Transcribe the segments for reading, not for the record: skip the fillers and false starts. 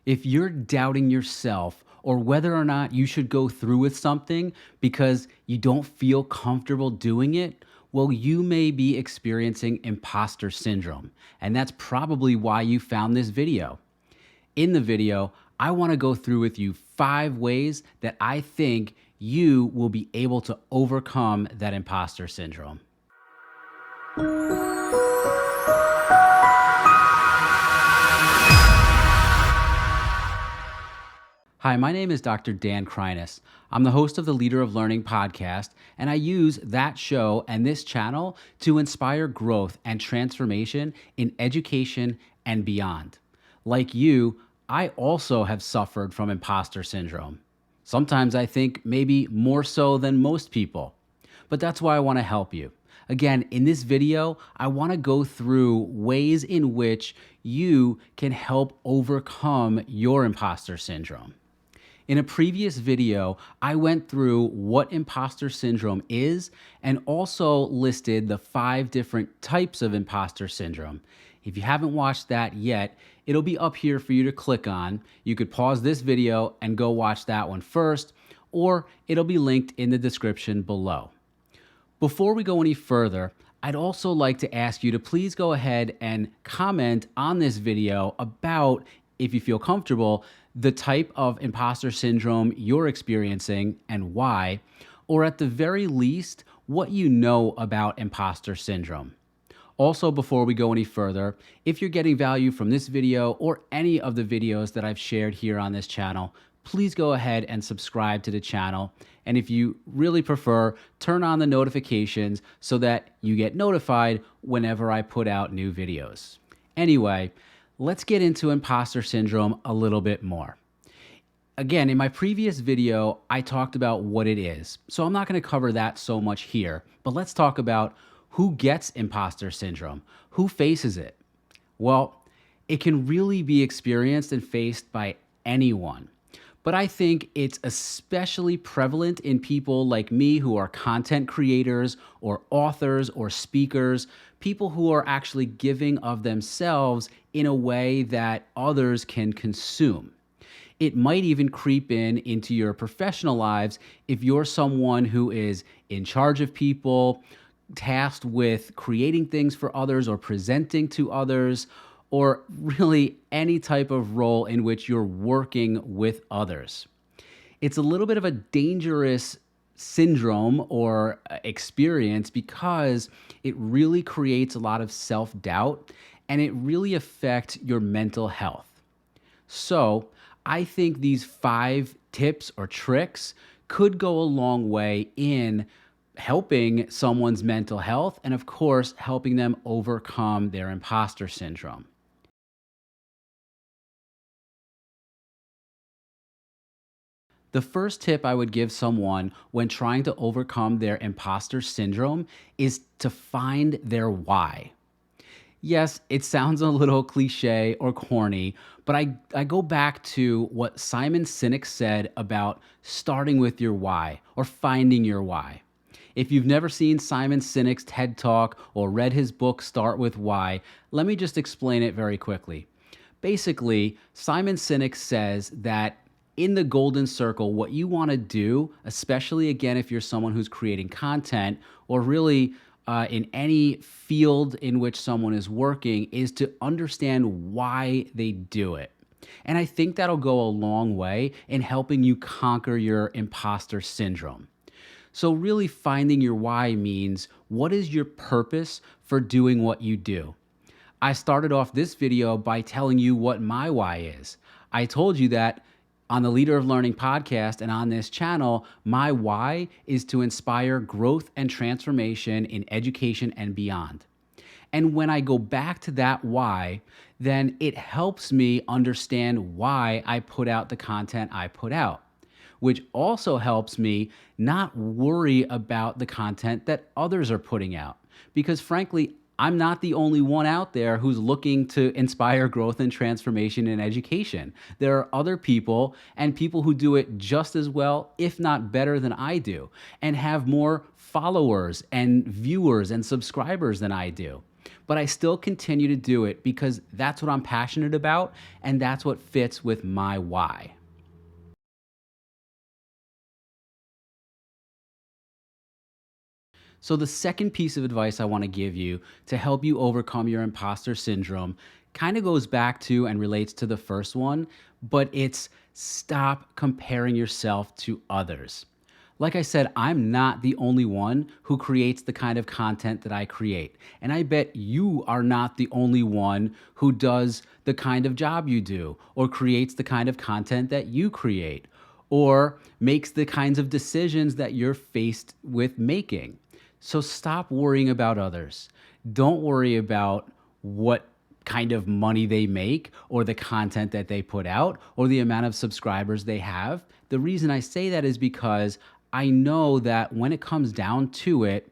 If you're doubting yourself or whether or not you should go through with something because you don't feel comfortable doing it, well, you may be experiencing imposter syndrome. And that's probably why you found this video. In the video, I want to go through with you 5 ways that I think you will be able to overcome that imposter syndrome. Hi, my name is Dr. Dan Kreines. I'm the host of the Leader of Learning podcast, and I use that show and this channel to inspire growth and transformation in education and beyond. Like you, I also have suffered from imposter syndrome. Sometimes I think maybe more so than most people, but that's why I want to help you. Again, in this video, I want to go through ways in which you can help overcome your imposter syndrome. In a previous video, I went through what imposter syndrome is and also listed the 5 different types of imposter syndrome. If you haven't watched that yet, it'll be up here for you to click on. You could pause this video and go watch that one first, or it'll be linked in the description below. Before we go any further, I'd also like to ask you to please go ahead and comment on this video about, if you feel comfortable, the type of imposter syndrome you're experiencing and why, or at the very least, what you know about imposter syndrome. Also, before we go any further, if you're getting value from this video or any of the videos that I've shared here on this channel, please go ahead and subscribe to the channel. And if you really prefer, turn on the notifications so that you get notified whenever I put out new videos. Anyway, let's get into imposter syndrome a little bit more. Again, in my previous video, I talked about what it is, so I'm not going to cover that so much here, but let's talk about who gets imposter syndrome, who faces it. Well, it can really be experienced and faced by anyone, but I think it's especially prevalent in people like me who are content creators or authors or speakers, people who are actually giving of themselves in a way that others can consume. It might even creep into your professional lives if you're someone who is in charge of people, tasked with creating things for others or presenting to others, or really any type of role in which you're working with others. It's a little bit of a dangerous syndrome or experience because it really creates a lot of self-doubt and it really affects your mental health. So I think these 5 tips or tricks could go a long way in helping someone's mental health and, of course, helping them overcome their imposter syndrome. The first tip I would give someone when trying to overcome their imposter syndrome is to find their why. Yes, it sounds a little cliche or corny, but I go back to what Simon Sinek said about starting with your why or finding your why. If you've never seen Simon Sinek's TED Talk or read his book, Start With Why, let me just explain it very quickly. Basically, Simon Sinek says that in the golden circle, what you want to do, especially again if you're someone who's creating content or really in any field in which someone is working, is to understand why they do it. And I think that'll go a long way in helping you conquer your imposter syndrome. So really finding your why means, what is your purpose for doing what you do? I started off this video by telling you what my why is. I told you that on the Leader of Learning podcast and on this channel, my why is to inspire growth and transformation in education and beyond. And when I go back to that why, then it helps me understand why I put out the content I put out, which also helps me not worry about the content that others are putting out. Because frankly, I'm not the only one out there who's looking to inspire growth and transformation in education. There are other people and people who do it just as well, if not better than I do, and have more followers and viewers and subscribers than I do. but I still continue to do it because that's what I'm passionate about and that's what fits with my why. So, the second piece of advice I want to give you to help you overcome your imposter syndrome kind of goes back to and relates to the first one, but it's stop comparing yourself to others. Like I said, I'm not the only one who creates the kind of content that I create. And I bet you are not the only one who does the kind of job you do or creates the kind of content that you create or makes the kinds of decisions that you're faced with making. So stop worrying about others. Don't worry about what kind of money they make or the content that they put out or the amount of subscribers they have. The reason I say that is because I know that when it comes down to it,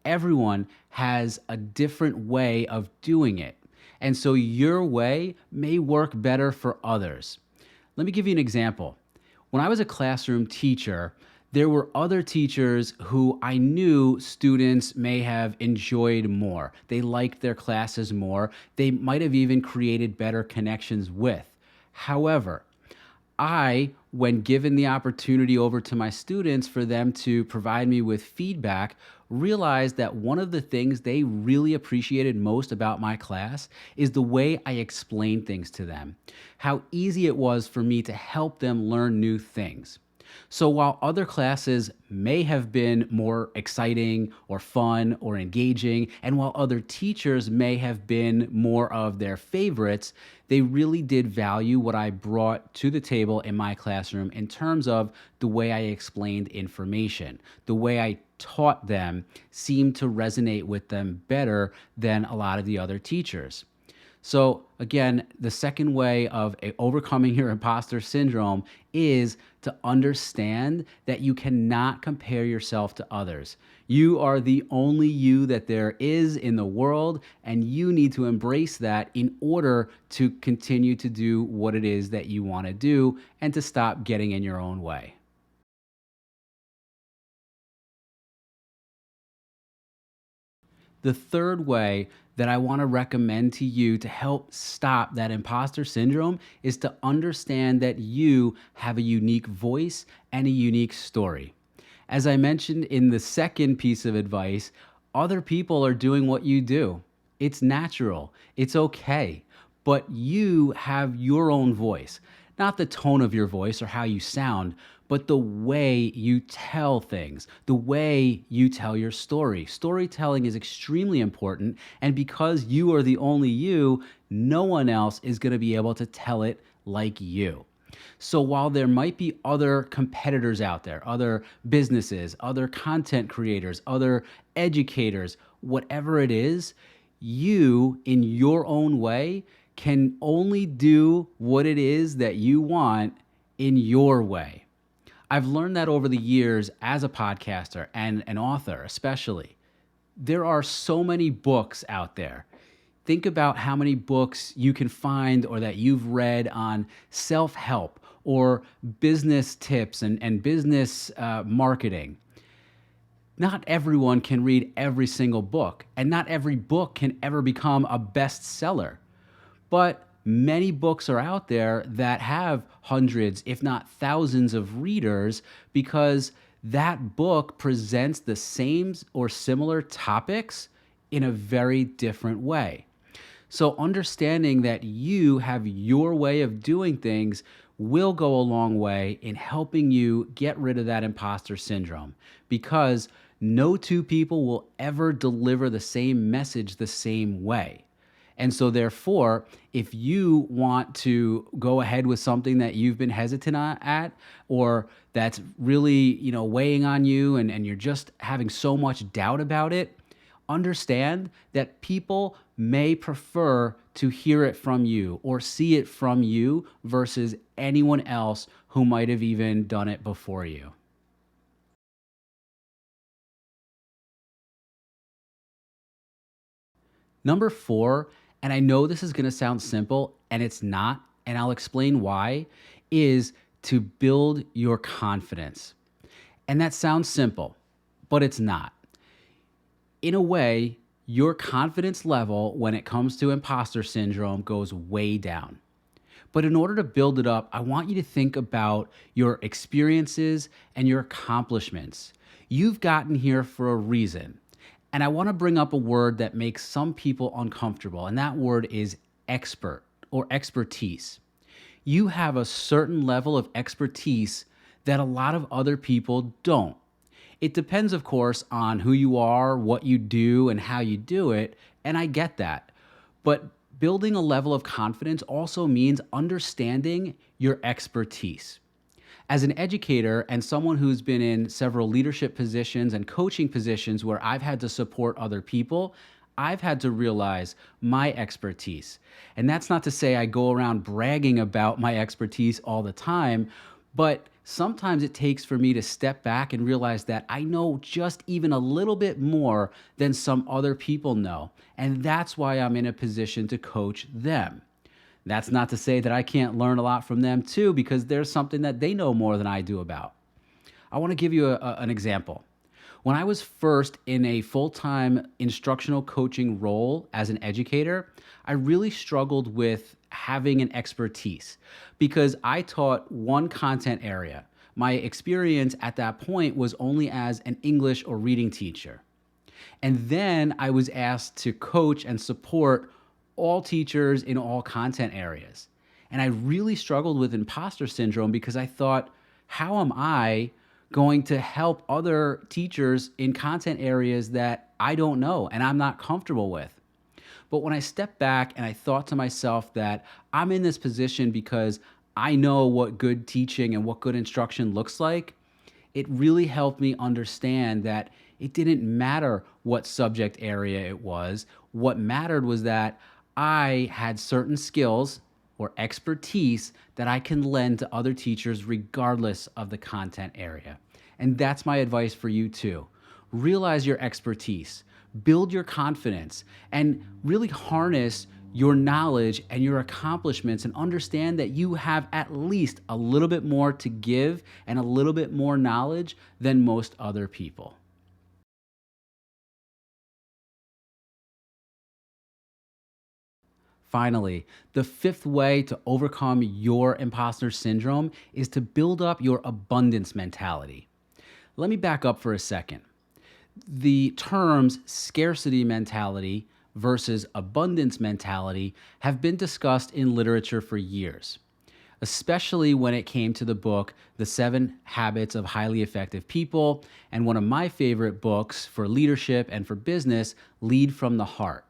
everyone has a different way of doing it. And so your way may work better for others. Let me give you an example. When I was a classroom teacher, there were other teachers who I knew students may have enjoyed more. They liked their classes more. They might have even created better connections with. However, when given the opportunity over to my students for them to provide me with feedback, realized that one of the things they really appreciated most about my class is the way I explained things to them, how easy it was for me to help them learn new things. So while other classes may have been more exciting or fun or engaging, and while other teachers may have been more of their favorites, they really did value what I brought to the table in my classroom in terms of the way I explained information. The way I taught them seemed to resonate with them better than a lot of the other teachers. So again, the second way of overcoming your imposter syndrome is to understand that you cannot compare yourself to others. You are the only you that there is in the world, and you need to embrace that in order to continue to do what it is that you want to do and to stop getting in your own way. The third way that I want to recommend to you to help stop that imposter syndrome is to understand that you have a unique voice and a unique story. As I mentioned in the second piece of advice, other people are doing what you do. It's natural, it's okay, but you have your own voice. Not the tone of your voice or how you sound, but the way you tell things, the way you tell your story. Storytelling is extremely important, and because you are the only you, no one else is going to be able to tell it like you. So while there might be other competitors out there, other businesses, other content creators, other educators, whatever it is, you, in your own way, can only do what it is that you want in your way. I've learned that over the years as a podcaster and an author, especially. There are so many books out there. Think about how many books you can find or that you've read on self help or business tips and business marketing. Not everyone can read every single book, and not every book can ever become a bestseller. But many books are out there that have hundreds, if not thousands, of readers because that book presents the same or similar topics in a very different way. So, understanding that you have your way of doing things will go a long way in helping you get rid of that imposter syndrome because no two people will ever deliver the same message the same way. And so, therefore, if you want to go ahead with something that you've been hesitant at, or that's really, weighing on you and you're just having so much doubt about it, understand that people may prefer to hear it from you or see it from you versus anyone else who might have even done it before you. Number four, and I know this is going to sound simple and it's not, and I'll explain why, is to build your confidence. And that sounds simple, but it's not. In a way, your confidence level when it comes to imposter syndrome goes way down. But in order to build it up, I want you to think about your experiences and your accomplishments. You've gotten here for a reason. And I want to bring up a word that makes some people uncomfortable, and that word is expert or expertise. You have a certain level of expertise that a lot of other people don't. It depends, of course, on who you are, what you do, and how you do it, and I get that. But building a level of confidence also means understanding your expertise. As an educator and someone who's been in several leadership positions and coaching positions where I've had to support other people, I've had to realize my expertise. And that's not to say I go around bragging about my expertise all the time, but sometimes it takes for me to step back and realize that I know just even a little bit more than some other people know. And that's why I'm in a position to coach them. That's not to say that I can't learn a lot from them too, because there's something that they know more than I do about. I want to give you an example. When I was first in a full-time instructional coaching role as an educator, I really struggled with having an expertise because I taught one content area. My experience at that point was only as an English or reading teacher. And then I was asked to coach and support all teachers in all content areas. And I really struggled with imposter syndrome because I thought, how am I going to help other teachers in content areas that I don't know and I'm not comfortable with? But when I stepped back and I thought to myself that I'm in this position because I know what good teaching and what good instruction looks like, it really helped me understand that it didn't matter what subject area it was. What mattered was that I had certain skills or expertise that I can lend to other teachers regardless of the content area. And that's my advice for you too. Realize your expertise, build your confidence, and really harness your knowledge and your accomplishments and understand that you have at least a little bit more to give and a little bit more knowledge than most other people. Finally, the fifth way to overcome your imposter syndrome is to build up your abundance mentality. Let me back up for a second. The terms scarcity mentality versus abundance mentality have been discussed in literature for years, especially when it came to the book, The 7 Habits of Highly Effective People, and one of my favorite books for leadership and for business, Lead from the Heart.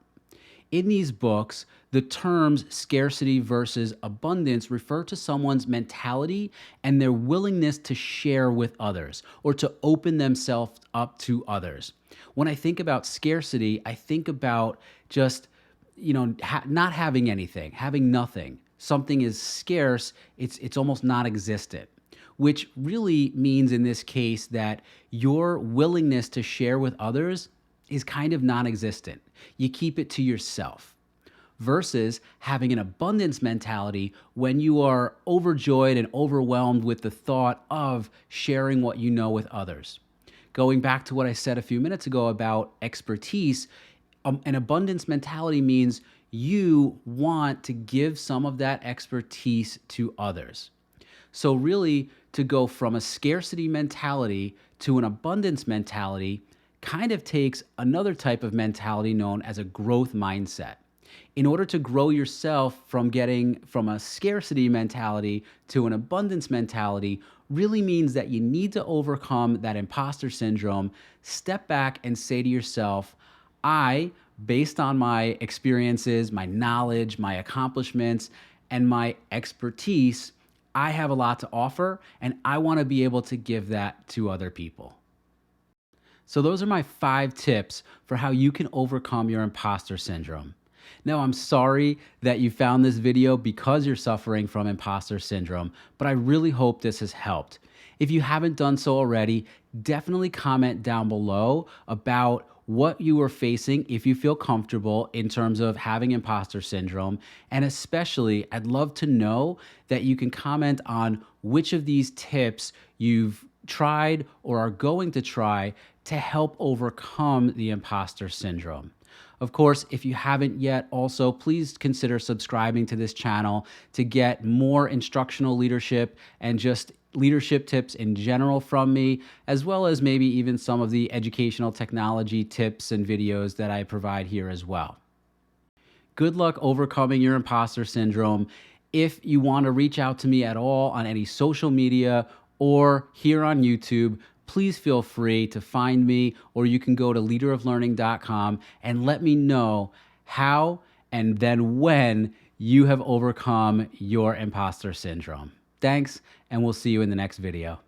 In these books, the terms scarcity versus abundance refer to someone's mentality and their willingness to share with others or to open themselves up to others. When I think about scarcity, I think about just, not having anything, having nothing. Something is scarce, it's almost non-existent, which really means in this case that your willingness to share with others is kind of non-existent. You keep it to yourself. Versus having an abundance mentality when you are overjoyed and overwhelmed with the thought of sharing what you know with others. Going back to what I said a few minutes ago about expertise, an abundance mentality means you want to give some of that expertise to others. So really, to go from a scarcity mentality to an abundance mentality kind of takes another type of mentality known as a growth mindset. In order to grow yourself from getting from a scarcity mentality to an abundance mentality really means that you need to overcome that imposter syndrome, step back and say to yourself, based on my experiences, my knowledge, my accomplishments, and my expertise, I have a lot to offer, and I want to be able to give that to other people. So those are my 5 tips for how you can overcome your imposter syndrome. Now, I'm sorry that you found this video because you're suffering from imposter syndrome, but I really hope this has helped. If you haven't done so already, definitely comment down below about what you are facing if you feel comfortable in terms of having imposter syndrome. And especially, I'd love to know that you can comment on which of these tips you've tried or are going to try to help overcome the imposter syndrome. Of course, if you haven't yet, also please consider subscribing to this channel to get more instructional leadership and just leadership tips in general from me, as well as maybe even some of the educational technology tips and videos that I provide here as well. Good luck overcoming your imposter syndrome. If you want to reach out to me at all on any social media or here on YouTube, please feel free to find me, or you can go to leaderoflearning.com and let me know how and then when you have overcome your imposter syndrome. Thanks, and we'll see you in the next video.